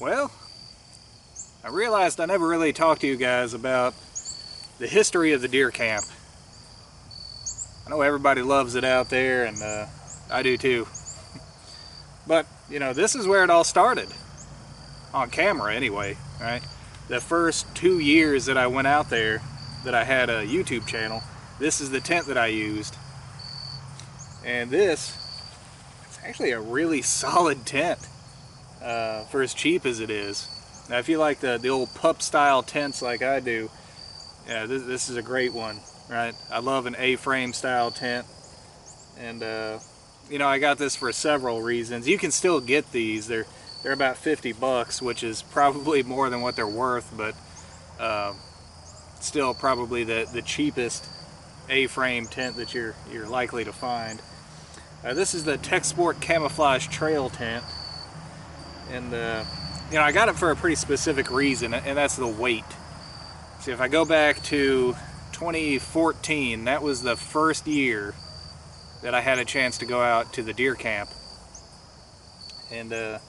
Well, I realized I never really talked to you guys about the history of the deer camp. I know everybody loves it out there, and I do too. But, you know, this is where it all started. On camera, anyway, right? The first 2 years that I went out there, that I had a YouTube channel, this is the tent that I used. And this, it's actually a really solid tent for as cheap as it is. Now, if you like the old pup style tents like I do, yeah, this is a great one, right? I love an A-frame style tent, and you know, I got this for several reasons. You can still get these. They're about 50 bucks, which is probably more than what they're worth, but still probably the cheapest A-frame tent that you're likely to find. This is the Tech Sport Camouflage Trail tent, and you know, I got it for a pretty specific reason, and that's the weight. See, if I go back to 2014, that was the first year that I had a chance to go out to the deer camp, and I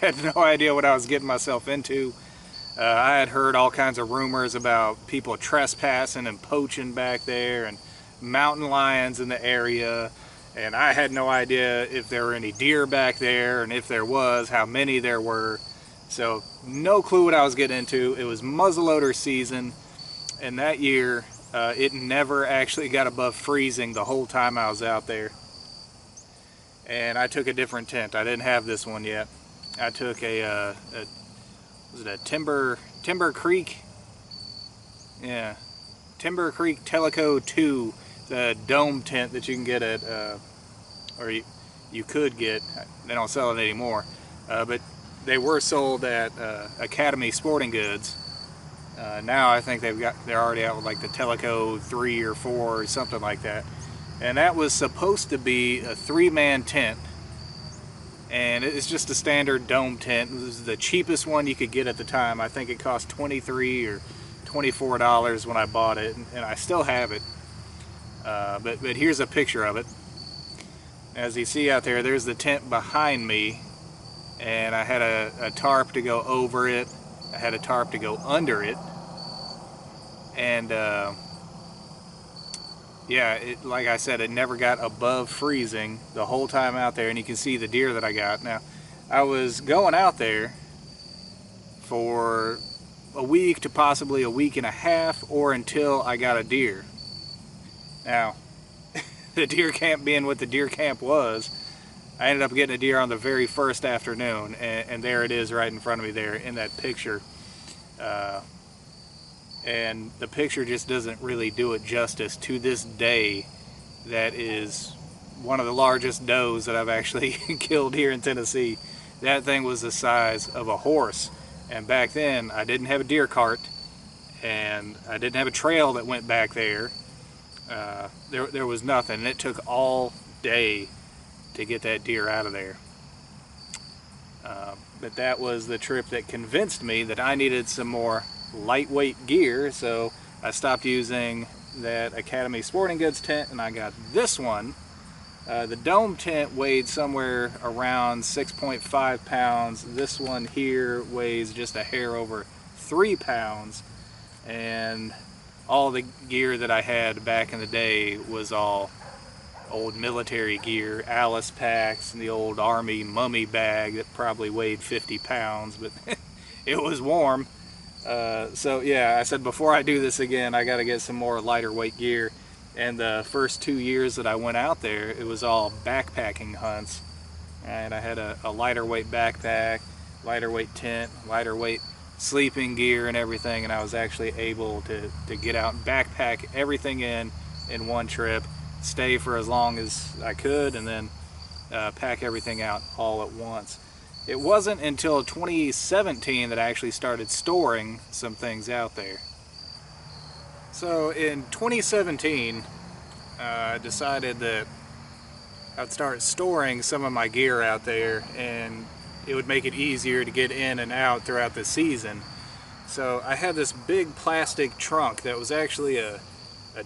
had no idea what I was getting myself into. I had heard all kinds of rumors about people trespassing and poaching back there, and mountain lions in the area, and I had no idea if there were any deer back there, and if there was, how many there were. So no clue what I was getting into. It was muzzleloader season, and that year it never actually got above freezing the whole time I was out there. And I took a different tent. I didn't have this one yet. I took was it a Timber Creek? Yeah, Timber Creek Teleco 2, the dome tent that you can get at, or you could get. They don't sell it anymore, but they were sold at Academy Sporting Goods. Now I think they're already out with like the Teleco 3 or 4 or something like that. And that was supposed to be a 3-man tent, and it's just a standard dome tent. It was the cheapest one you could get at the time. I think it cost $23 or $24 when I bought it, and I still have it. But here's a picture of it. As you see out there, there's the tent behind me, and I had a tarp to go over it. I had a tarp to go under it, and yeah, like I said, it never got above freezing the whole time out there, and you can see the deer that I got. Now, I was going out there for a week to possibly a week and a half, or until I got a deer. Now, the deer camp being what the deer camp was, I ended up getting a deer on the very first afternoon, and there it is right in front of me there in that picture. And the picture just doesn't really do it justice. To this day, that is one of the largest does that I've actually killed here in Tennessee. That thing was the size of a horse, and back then I didn't have a deer cart, and I didn't have a trail that went back there. There was nothing, and it took all day to get that deer out of there. But that was the trip that convinced me that I needed some more lightweight gear, so I stopped using that Academy Sporting Goods tent, and I got this one. The dome tent weighed somewhere around 6.5 pounds. This one here weighs just a hair over 3 pounds, and all the gear that I had back in the day was all old military gear, Alice packs, and the old Army mummy bag that probably weighed 50 pounds, but it was warm. So yeah, I said before I do this again, I got to get some more lighter weight gear. And the first 2 years that I went out there, it was all backpacking hunts. And I had a lighter weight backpack, lighter weight tent, lighter weight sleeping gear and everything, and I was actually able to get out and backpack everything in one trip, stay for as long as I could, and then pack everything out all at once. It wasn't until 2017 that I actually started storing some things out there. So in 2017, I decided that I'd start storing some of my gear out there, and it would make it easier to get in and out throughout the season. So I had this big plastic trunk that was actually a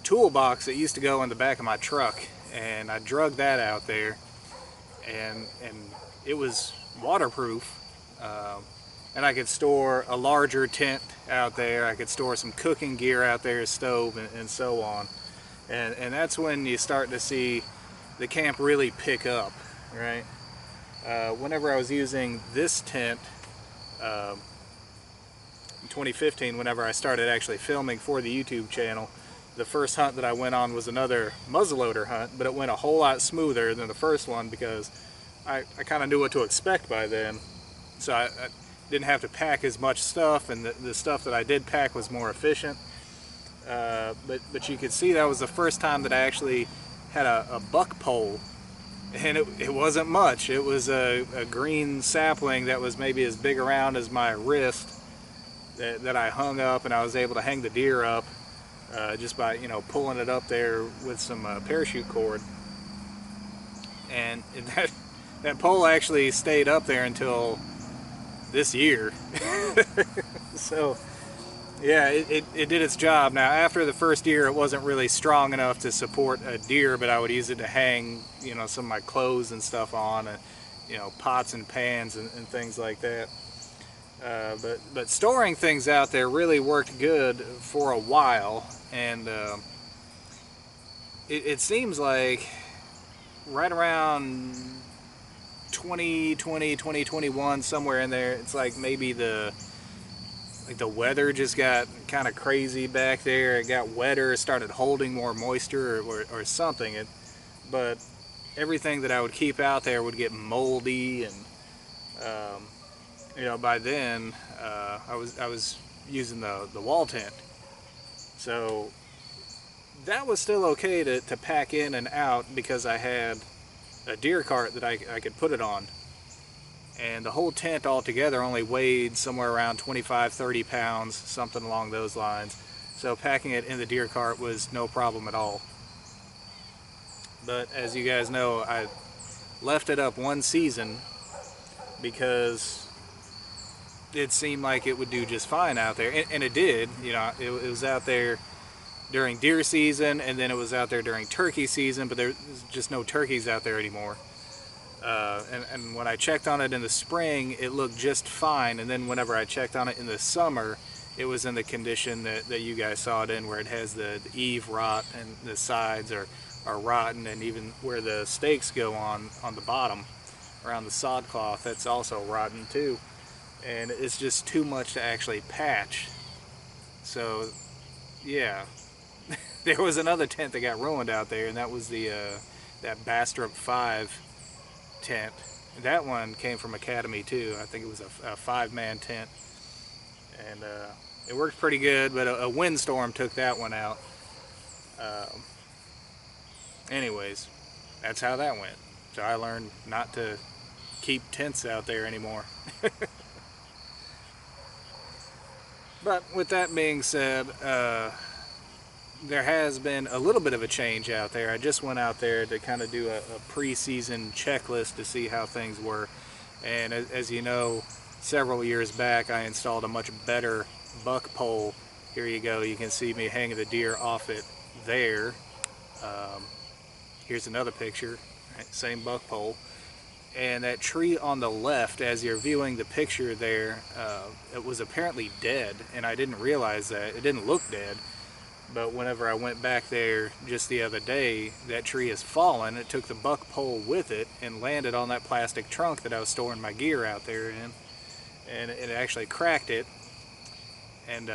toolbox that used to go in the back of my truck, and I drug that out there, and it was waterproof, And I could store a larger tent out there. I could store some cooking gear out there, a stove, and so on. And that's when you start to see the camp really pick up, right? Whenever I was using this tent in 2015, whenever I started actually filming for the YouTube channel, the first hunt that I went on was another muzzleloader hunt, but it went a whole lot smoother than the first one because I kind of knew what to expect by then. So I didn't have to pack as much stuff, and the stuff that I did pack was more efficient. But you could see that was the first time that I actually had a buck pole, and it wasn't much. It was a green sapling that was maybe as big around as my wrist that I hung up, and I was able to hang the deer up just by, you know, pulling it up there with some parachute cord. And that pole actually stayed up there until this year. So yeah, it did its job. Now after the first year, it wasn't really strong enough to support a deer, but I would use it to hang, you know, some of my clothes and stuff on, and, you know, pots and pans and things like that. But storing things out there really worked good for a while, and it seems like right around 2020, 2021, somewhere in there, it's like maybe the weather just got kind of crazy back there. It got wetter, it started holding more moisture or something. But everything that I would keep out there would get moldy, and you know, by then I was using the wall tent, so that was still okay to pack in and out because I had a deer cart that I could put it on. And the whole tent altogether only weighed somewhere around 25-30 pounds, something along those lines. So packing it in the deer cart was no problem at all. But as you guys know, I left it up one season because it seemed like it would do just fine out there. And it did. You know, it was out there during deer season, and then it was out there during turkey season, but there's just no turkeys out there anymore. And when I checked on it in the spring, it looked just fine, and then whenever I checked on it in the summer, it was in the condition that you guys saw it in, where it has the eave rot, and the sides are rotten, and even where the stakes go on the bottom around the sod cloth, that's also rotten too, and it's just too much to actually patch. So yeah, there was another tent that got ruined out there, and that was the that Bastrop 5 tent. That one came from Academy too. I think it was a 5-man tent, and it worked pretty good, but a windstorm took that one out. Anyways, that's how that went. So I learned not to keep tents out there anymore. But with that being said, there has been a little bit of a change out there. I just went out there to kind of do a pre-season checklist to see how things were. And as you know, several years back I installed a much better buck pole. Here you go, you can see me hanging the deer off it there. Here's another picture, right? Same buck pole. And that tree on the left, as you're viewing the picture there, it was apparently dead, and I didn't realize that. It didn't look dead. But whenever I went back there just the other day, that tree has fallen. It took the buck pole with it and landed on that plastic trunk that I was storing my gear out there in. And it actually cracked it. And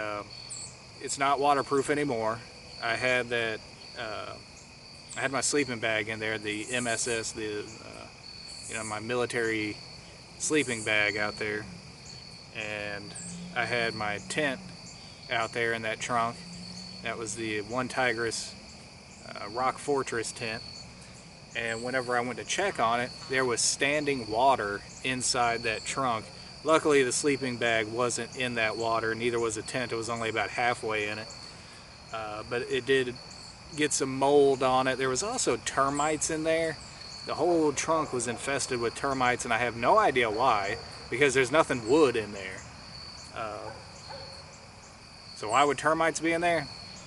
it's not waterproof anymore. I had that, I had my sleeping bag in there, the MSS, you know, my military sleeping bag out there. And I had my tent out there in that trunk. That was the One Tigris Rock Fortress tent. And whenever I went to check on it, there was standing water inside that trunk. Luckily, the sleeping bag wasn't in that water, neither was the tent. It was only about halfway in it. But it did get some mold on it. There was also termites in there. The whole trunk was infested with termites, and I have no idea why, because there's nothing wood in there. So why would termites be in there?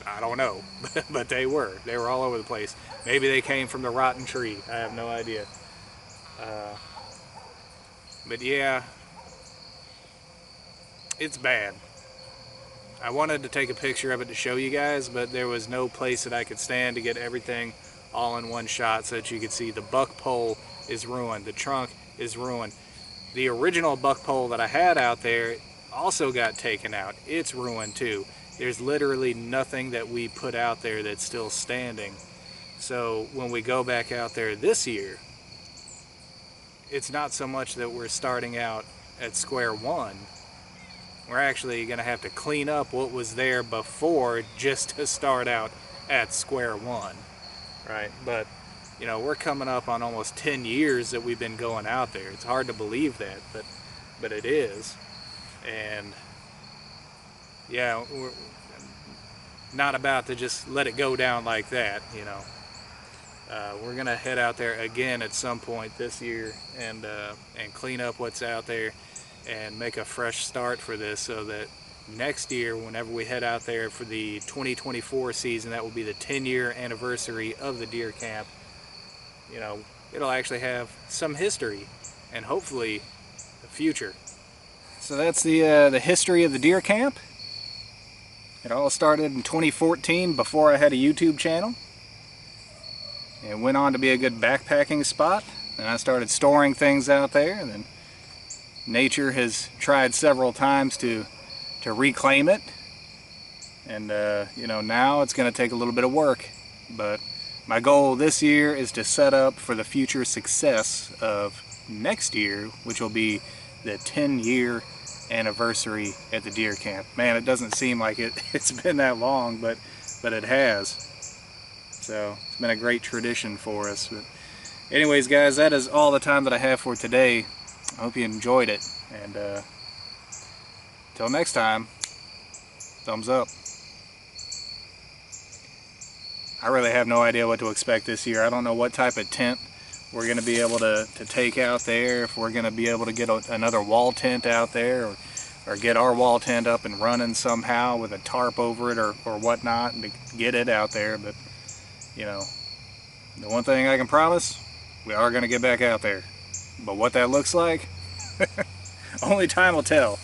I don't know, but they were all over the place. Maybe they came from the rotten tree. I have no idea. But yeah, it's bad. I wanted to take a picture of it to show you guys, but there was no place that I could stand to get everything all in one shot so that you could see. The buck pole is ruined, the trunk is ruined. The original buck pole that I had out there also got taken out. It's ruined too. There's literally nothing that we put out there that's still standing. So when we go back out there this year, it's not so much that we're starting out at square one. We're actually going to have to clean up what was there before just to start out at square one, right? But, you know, we're coming up on almost 10 years that we've been going out there. It's hard to believe that, but it is. And, yeah, we're not about to just let it go down like that, you know. We're going to head out there again at some point this year and clean up what's out there and make a fresh start for this, so that next year, whenever we head out there for the 2024 season, that will be the 10-year anniversary of the deer camp. You know, it'll actually have some history and hopefully a future. So that's the history of the deer camp. It all started in 2014 before I had a YouTube channel. It went on to be a good backpacking spot, and I started storing things out there, and then nature has tried several times to reclaim it, and you know, now it's going to take a little bit of work, but my goal this year is to set up for the future success of next year, which will be the 10-year anniversary at the deer camp. Man, it doesn't seem like it's been that long, but it has. So it's been a great tradition for us. But anyways, guys, that is all the time that I have for today. I hope you enjoyed it, and until next time, thumbs up. I really have no idea what to expect this year. I don't know what type of tent we're going to be able to take out there, if we're going to be able to get another wall tent out there, or get our wall tent up and running somehow with a tarp over it or whatnot, and to get it out there. But, you know, the one thing I can promise, we are going to get back out there. But what that looks like, only time will tell.